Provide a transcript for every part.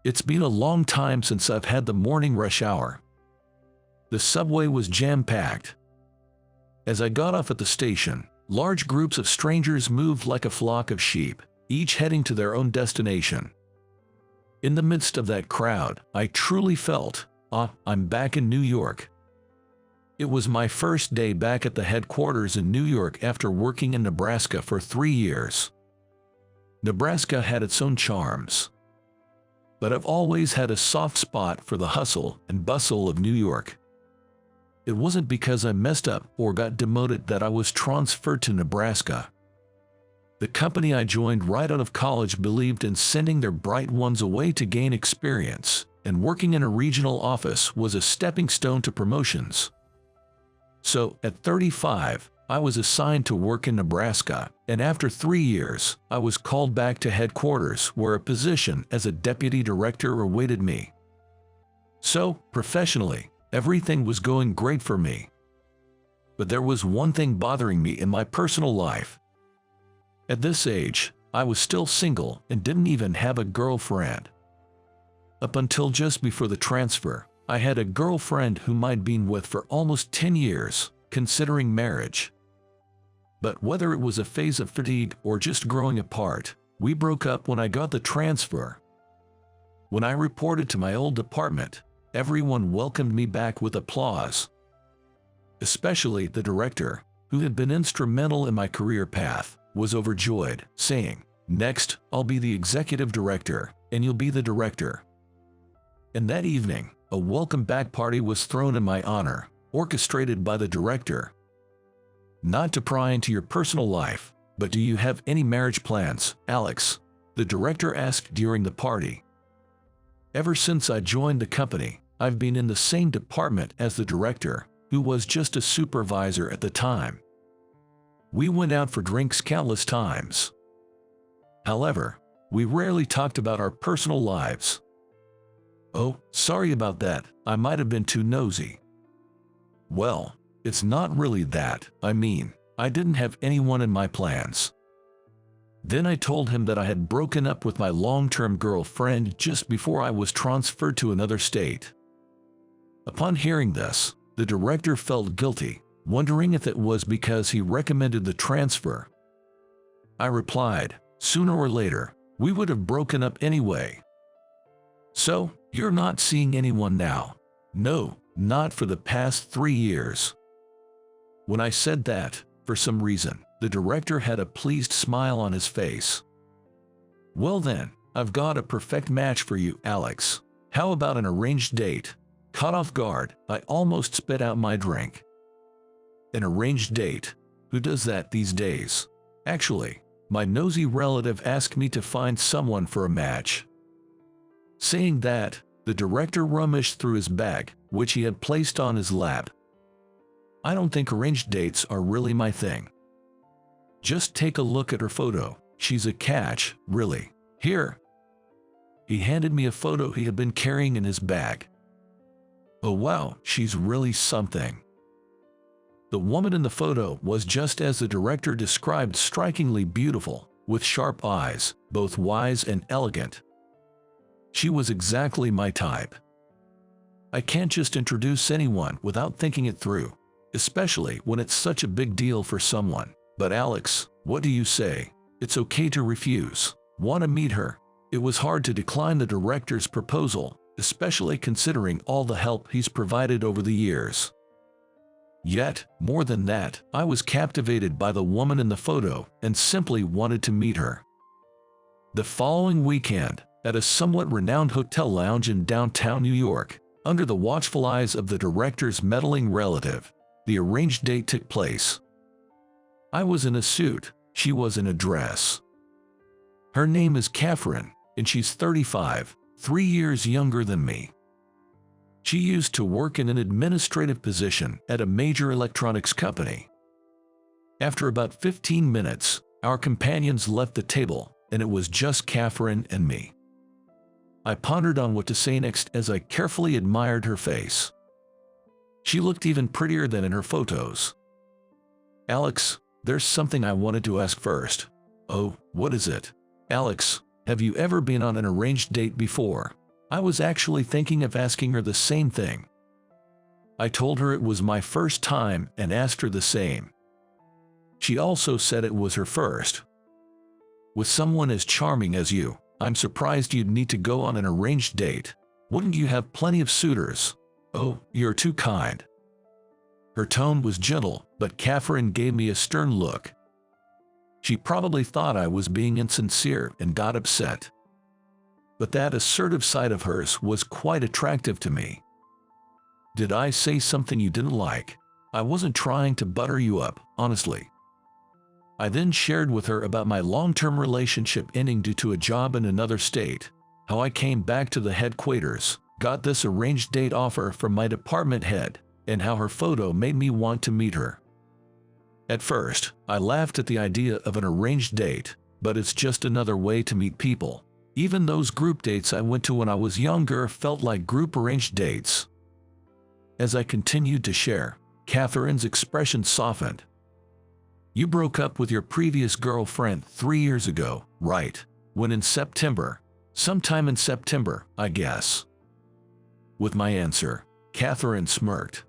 It's been a long time since I've had the morning rush hour. The subway was jam-packed. As I got off at the station, large groups of strangers moved like a flock of sheep, each heading to their own destination. In the midst of that crowd, I truly felt, I'm back in New York. It was my first day back at the headquarters in New York after working in Nebraska for 3 years. Nebraska had its own charms. But I've always had a soft spot for the hustle and bustle of New York. It wasn't because I messed up or got demoted that I was transferred to Nebraska. The company I joined right out of college believed in sending their bright ones away to gain experience, and working in a regional office was a stepping stone to promotions. So, at 35, I was assigned to work in Nebraska, and after 3 years, I was called back to headquarters where a position as a deputy director awaited me. So, professionally, everything was going great for me. But there was one thing bothering me in my personal life. At this age, I was still single and didn't even have a girlfriend. Up until just before the transfer, I had a girlfriend whom I'd been with for almost 10 years, considering marriage. But whether it was a phase of fatigue or just growing apart, we broke up when I got the transfer. When I reported to my old department, everyone welcomed me back with applause. Especially the director, who had been instrumental in my career path, was overjoyed, saying, "Next, I'll be the executive director, and you'll be the director." And that evening, a welcome back party was thrown in my honor, orchestrated by the director. Not to pry into your personal life, but do you have any marriage plans, Alex? The director asked during the party. Ever since I joined the company, I've been in the same department as the director, who was just a supervisor at the time. We went out for drinks countless times. However, we rarely talked about our personal lives. Oh, sorry about that, I might have been too nosy. Well, it's not really that. I mean, I didn't have anyone in my plans. Then I told him that I had broken up with my long-term girlfriend just before I was transferred to another state. Upon hearing this, the director felt guilty, wondering if it was because he recommended the transfer. I replied, "Sooner or later, we would have broken up anyway." "So, you're not seeing anyone now?" "No, not for the past 3 years." When I said that, for some reason, the director had a pleased smile on his face. "Well then, I've got a perfect match for you, Alex. How about an arranged date?" Caught off guard, I almost spit out my drink. An arranged date? Who does that these days? Actually, my nosy relative asked me to find someone for a match. Saying that, the director rummaged through his bag, which he had placed on his lap. "I don't think arranged dates are really my thing. Just take a look at her photo. She's a catch, really. Here." He handed me a photo he had been carrying in his bag. "Oh wow, she's really something." The woman in the photo was just as the director described, strikingly beautiful, with sharp eyes, both wise and elegant. She was exactly my type. I can't just introduce anyone without thinking it through, especially when it's such a big deal for someone. But Alex, what do you say? It's okay to refuse. Want to meet her? It was hard to decline the director's proposal, especially considering all the help he's provided over the years. Yet, more than that, I was captivated by the woman in the photo and simply wanted to meet her. The following weekend, at a somewhat renowned hotel lounge in downtown New York, under the watchful eyes of the director's meddling relative, the arranged date took place. I was in a suit, she was in a dress. Her name is Katherine, and she's 35, 3 years younger than me. She used to work in an administrative position at a major electronics company. After about 15 minutes, our companions left the table, and it was just Katherine and me. I pondered on what to say next as I carefully admired her face. She looked even prettier than in her photos. "Alex, there's something I wanted to ask first." "Oh, what is it?" "Alex, have you ever been on an arranged date before?" I was actually thinking of asking her the same thing. I told her it was my first time and asked her the same. She also said it was her first. With someone as charming as you, I'm surprised you'd need to go on an arranged date. Wouldn't you have plenty of suitors? Oh, you're too kind. Her tone was gentle, but Katherine gave me a stern look. She probably thought I was being insincere and got upset. But that assertive side of hers was quite attractive to me. Did I say something you didn't like? I wasn't trying to butter you up, honestly. I then shared with her about my long-term relationship ending due to a job in another state, how I came back to the headquarters, got this arranged date offer from my department head, and how her photo made me want to meet her. At first, I laughed at the idea of an arranged date, but it's just another way to meet people. Even those group dates I went to when I was younger felt like group arranged dates. As I continued to share, Katherine's expression softened. You broke up with your previous girlfriend 3 years ago, right? When in September? Sometime in September, I guess. With my answer, Katherine smirked.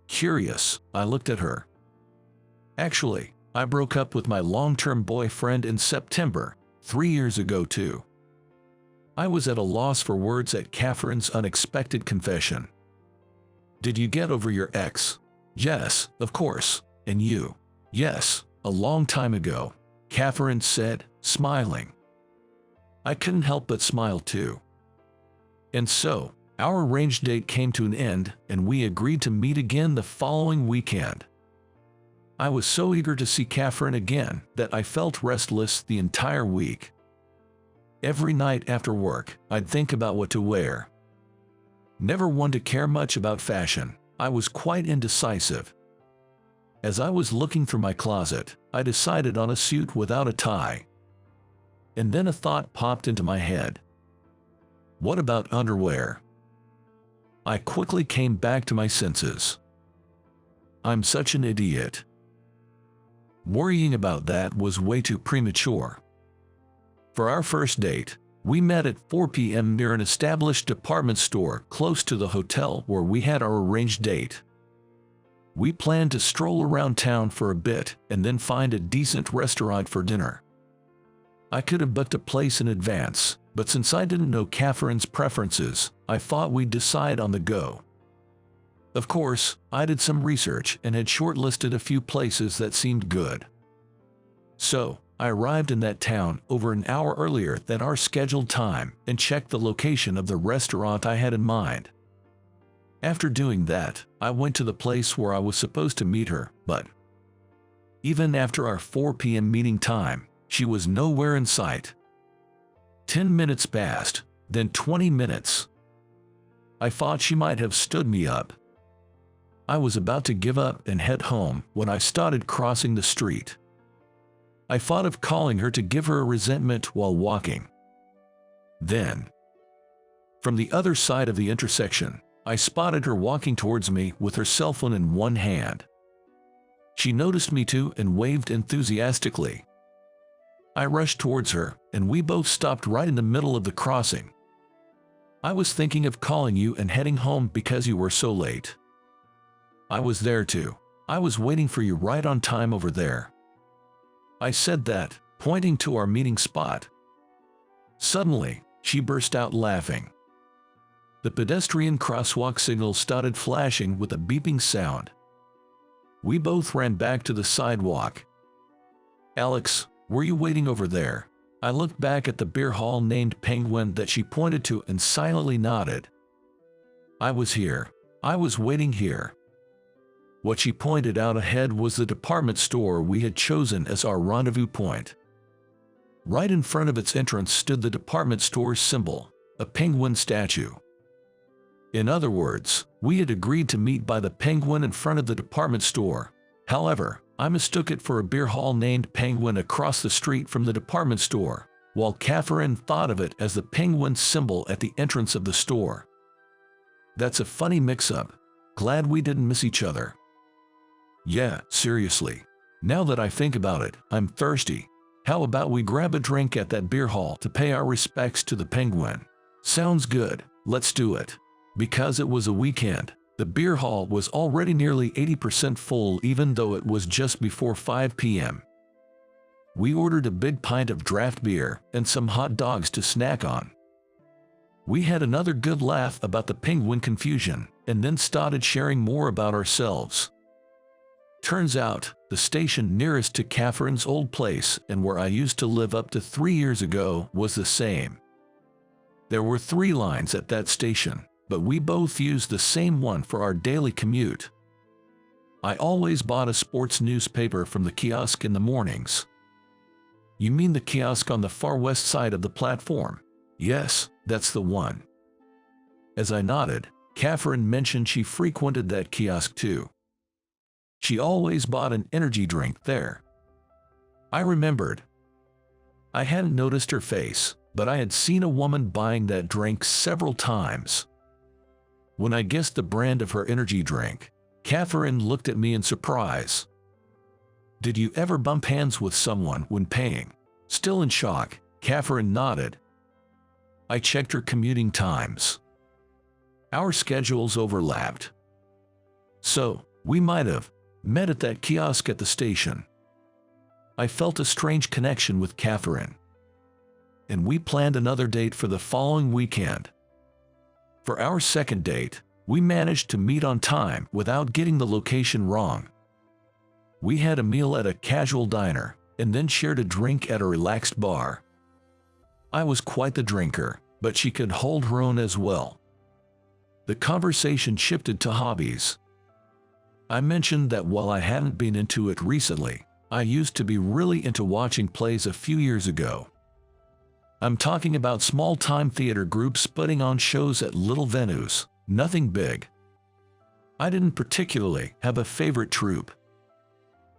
Curious, I looked at her. Actually, I broke up with my long-term boyfriend in September, 3 years ago too. I was at a loss for words at Katherine's unexpected confession. Did you get over your ex? Yes, of course. And you? Yes, a long time ago, Katherine said, smiling. I couldn't help but smile too. And so, our arranged date came to an end and we agreed to meet again the following weekend. I was so eager to see Katherine again that I felt restless the entire week. Every night after work, I'd think about what to wear. Never one to care much about fashion, I was quite indecisive. As I was looking through my closet, I decided on a suit without a tie. And then a thought popped into my head. What about underwear? I quickly came back to my senses. I'm such an idiot. Worrying about that was way too premature. For our first date, we met at 4 p.m. near an established department store close to the hotel where we had our arranged date. We planned to stroll around town for a bit and then find a decent restaurant for dinner. I could have booked a place in advance, but since I didn't know Katherine's preferences, I thought we'd decide on the go. Of course, I did some research and had shortlisted a few places that seemed good. So, I arrived in that town over an hour earlier than our scheduled time and checked the location of the restaurant I had in mind. After doing that, I went to the place where I was supposed to meet her, but even after our 4 p.m. meeting time, she was nowhere in sight. 10 minutes passed, then 20 minutes. I thought she might have stood me up. I was about to give up and head home when I started crossing the street. I thought of calling her to give her a resentment while walking. Then, from the other side of the intersection, I spotted her walking towards me with her cell phone in one hand. She noticed me too and waved enthusiastically. I rushed towards her, and we both stopped right in the middle of the crossing. I was thinking of calling you and heading home because you were so late. I was there too. I was waiting for you right on time over there. I said that, pointing to our meeting spot. Suddenly, she burst out laughing. The pedestrian crosswalk signal started flashing with a beeping sound. We both ran back to the sidewalk. Alex, were you waiting over there? I looked back at the beer hall named Penguin that she pointed to and silently nodded. I was here. I was waiting here. What she pointed out ahead was the department store we had chosen as our rendezvous point. Right in front of its entrance stood the department store's symbol, a penguin statue. In other words, we had agreed to meet by the penguin in front of the department store. However, I mistook it for a beer hall named Penguin across the street from the department store, while Katherine thought of it as the penguin symbol at the entrance of the store. That's a funny mix-up. Glad we didn't miss each other. Yeah, seriously. Now that I think about it, I'm thirsty. How about we grab a drink at that beer hall to pay our respects to the penguin? Sounds good, let's do it. Because it was a weekend, the beer hall was already nearly 80% full even though it was just before 5 p.m. We ordered a big pint of draft beer and some hot dogs to snack on. We had another good laugh about the penguin confusion and then started sharing more about ourselves. Turns out, the station nearest to Katherine's old place and where I used to live up to 3 years ago was the same. There were 3 lines at that station, but we both used the same one for our daily commute. I always bought a sports newspaper from the kiosk in the mornings. You mean the kiosk on the far west side of the platform? Yes, that's the one. As I nodded, Katherine mentioned she frequented that kiosk too. She always bought an energy drink there. I remembered. I hadn't noticed her face, but I had seen a woman buying that drink several times. When I guessed the brand of her energy drink, Katherine looked at me in surprise. Did you ever bump hands with someone when paying? Still in shock, Katherine nodded. I checked her commuting times. Our schedules overlapped. So, we might have met at that kiosk at the station. I felt a strange connection with Katherine. And we planned another date for the following weekend. For our second date, we managed to meet on time without getting the location wrong. We had a meal at a casual diner and then shared a drink at a relaxed bar. I was quite the drinker, but she could hold her own as well. The conversation shifted to hobbies. I mentioned that while I hadn't been into it recently, I used to be really into watching plays a few years ago. I'm talking about small-time theater groups putting on shows at little venues, nothing big. I didn't particularly have a favorite troupe.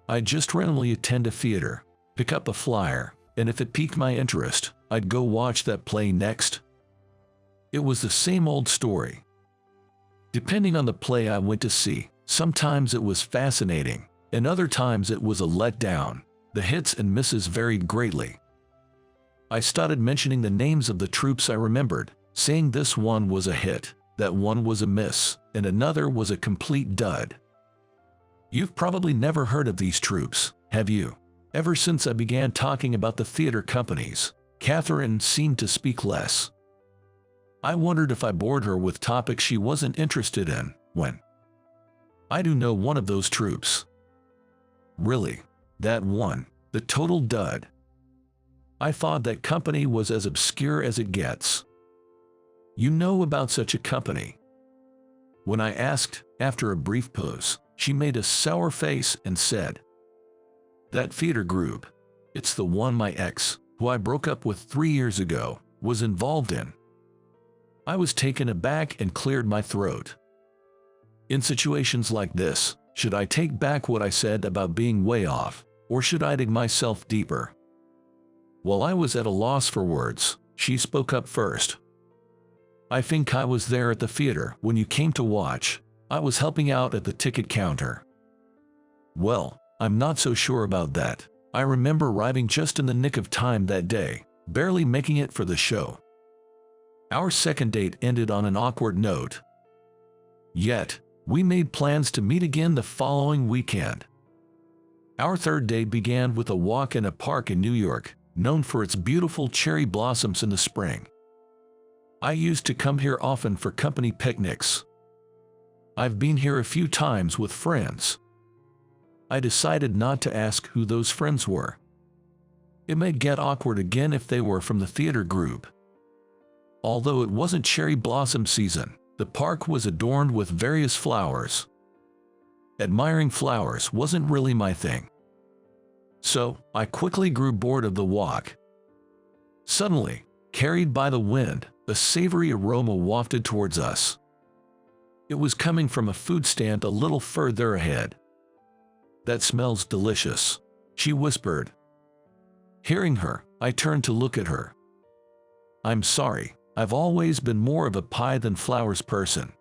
I'd just randomly attend a theater, pick up a flyer, and if it piqued my interest, I'd go watch that play next. It was the same old story. Depending on the play I went to see, sometimes it was fascinating, and other times it was a letdown. The hits and misses varied greatly. I started mentioning the names of the troupes I remembered, saying this one was a hit, that one was a miss, and another was a complete dud. You've probably never heard of these troupes, have you? Ever since I began talking about the theater companies, Katherine seemed to speak less. I wondered if I bored her with topics she wasn't interested in, when I do know one of those troupes. Really, that one, the total dud. I thought that company was as obscure as it gets. You know about such a company? When I asked, after a brief pause, she made a sour face and said, "That theater group, it's the one my ex, who I broke up with 3 years ago, was involved in." I was taken aback and cleared my throat. In situations like this, should I take back what I said about being way off, or should I dig myself deeper? While I was at a loss for words, she spoke up first. "I think I was there at the theater when you came to watch. I was helping out at the ticket counter." Well, I'm not so sure about that. I remember arriving just in the nick of time that day, barely making it for the show. Our second date ended on an awkward note. Yet, we made plans to meet again the following weekend. Our third date began with a walk in a park in New York, known for its beautiful cherry blossoms in the spring. I used to come here often for company picnics. I've been here a few times with friends. I decided not to ask who those friends were. It may get awkward again if they were from the theater group. Although it wasn't cherry blossom season, the park was adorned with various flowers. Admiring flowers wasn't really my thing. So, I quickly grew bored of the walk. Suddenly, carried by the wind, a savory aroma wafted towards us. It was coming from a food stand a little further ahead. "That smells delicious," she whispered. Hearing her, I turned to look at her. "I'm sorry, I've always been more of a pie than flowers person."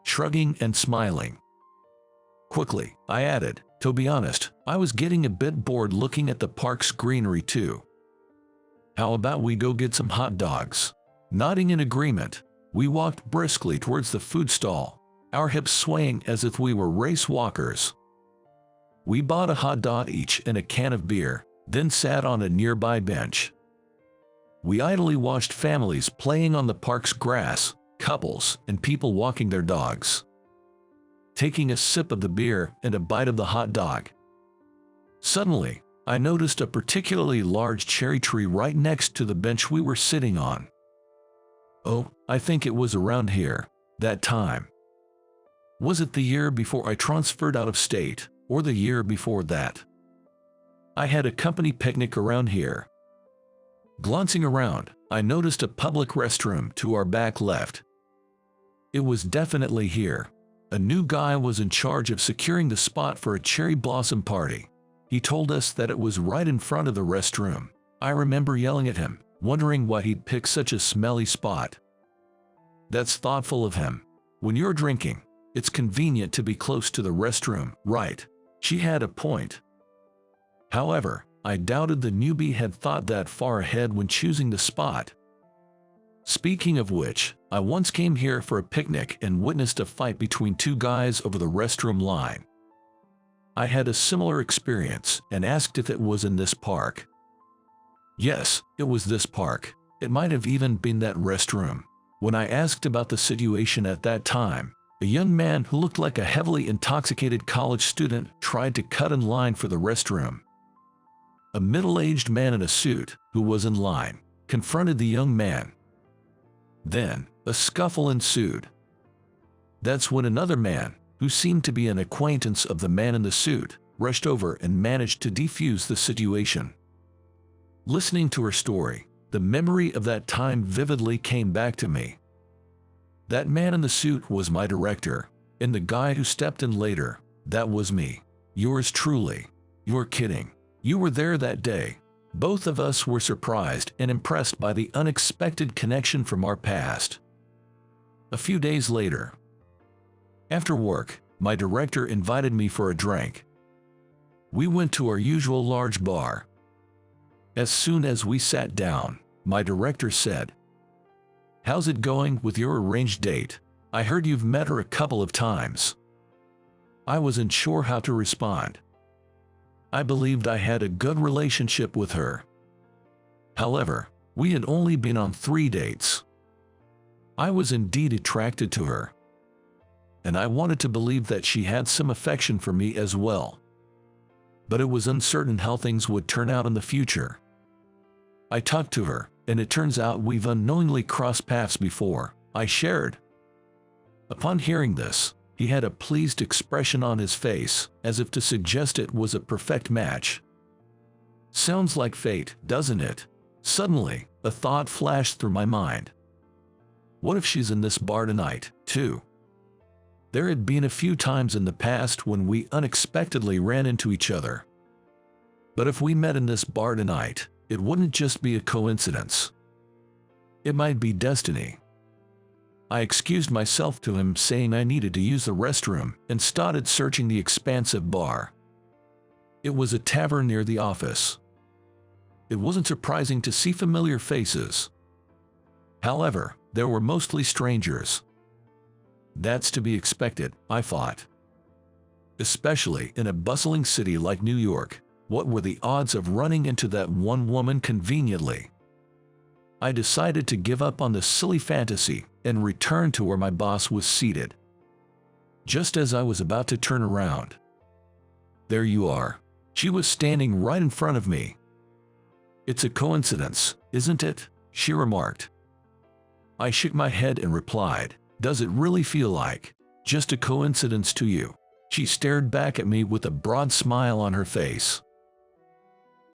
Shrugging and smiling. Quickly, I added, "To be honest, I was getting a bit bored looking at the park's greenery too. How about we go get some hot dogs?" Nodding in agreement, we walked briskly towards the food stall, our hips swaying as if we were race walkers. We bought a hot dog each and a can of beer, then sat on a nearby bench. We idly watched families playing on the park's grass, couples and people walking their dogs. Taking a sip of the beer and a bite of the hot dog. Suddenly, I noticed a particularly large cherry tree right next to the bench we were sitting on. Oh, I think it was around here, that time. Was it the year before I transferred out of state, or the year before that? I had a company picnic around here. Glancing around, I noticed a public restroom to our back left. It was definitely here. A new guy was in charge of securing the spot for a cherry blossom party. He told us that it was right in front of the restroom. I remember yelling at him, wondering why he'd pick such a smelly spot. That's thoughtful of him. When you're drinking, it's convenient to be close to the restroom, right? She had a point. However, I doubted the newbie had thought that far ahead when choosing the spot. Speaking of which, I once came here for a picnic and witnessed a fight between two guys over the restroom line. I had a similar experience and asked if it was in this park. Yes, it was this park. It might have even been that restroom. When I asked about the situation at that time, a young man who looked like a heavily intoxicated college student tried to cut in line for the restroom. A middle-aged man in a suit, who was in line, confronted the young man. Then, a scuffle ensued. That's when another man, who seemed to be an acquaintance of the man in the suit, rushed over and managed to defuse the situation. Listening to her story, the memory of that time vividly came back to me. That man in the suit was my director, and the guy who stepped in later, that was me. Yours truly. You're kidding. You were there that day. Both of us were surprised and impressed by the unexpected connection from our past. A few days later, after work, my director invited me for a drink. We went to our usual large bar. As soon as we sat down, my director said, "How's it going with your arranged date? I heard you've met her a couple of times." I wasn't sure how to respond. I believed I had a good relationship with her. However, we had only been on 3 dates. I was indeed attracted to her, and I wanted to believe that she had some affection for me as well. But it was uncertain how things would turn out in the future. I talked to her, and it turns out we've unknowingly crossed paths before, I shared. Upon hearing this, he had a pleased expression on his face, as if to suggest it was a perfect match. Sounds like fate, doesn't it? Suddenly, a thought flashed through my mind. What if she's in this bar tonight, too? There had been a few times in the past when we unexpectedly ran into each other. But if we met in this bar tonight, it wouldn't just be a coincidence. It might be destiny. I excused myself to him, saying I needed to use the restroom, and started searching the expansive bar. It was a tavern near the office. It wasn't surprising to see familiar faces. However, there were mostly strangers. That's to be expected, I thought. Especially in a bustling city like New York, what were the odds of running into that one woman conveniently? I decided to give up on this silly fantasy and return to where my boss was seated. Just as I was about to turn around, there you are. She was standing right in front of me. "It's a coincidence, isn't it?" she remarked. I shook my head and replied, "Does it really feel like just a coincidence to you?" She stared back at me with a broad smile on her face.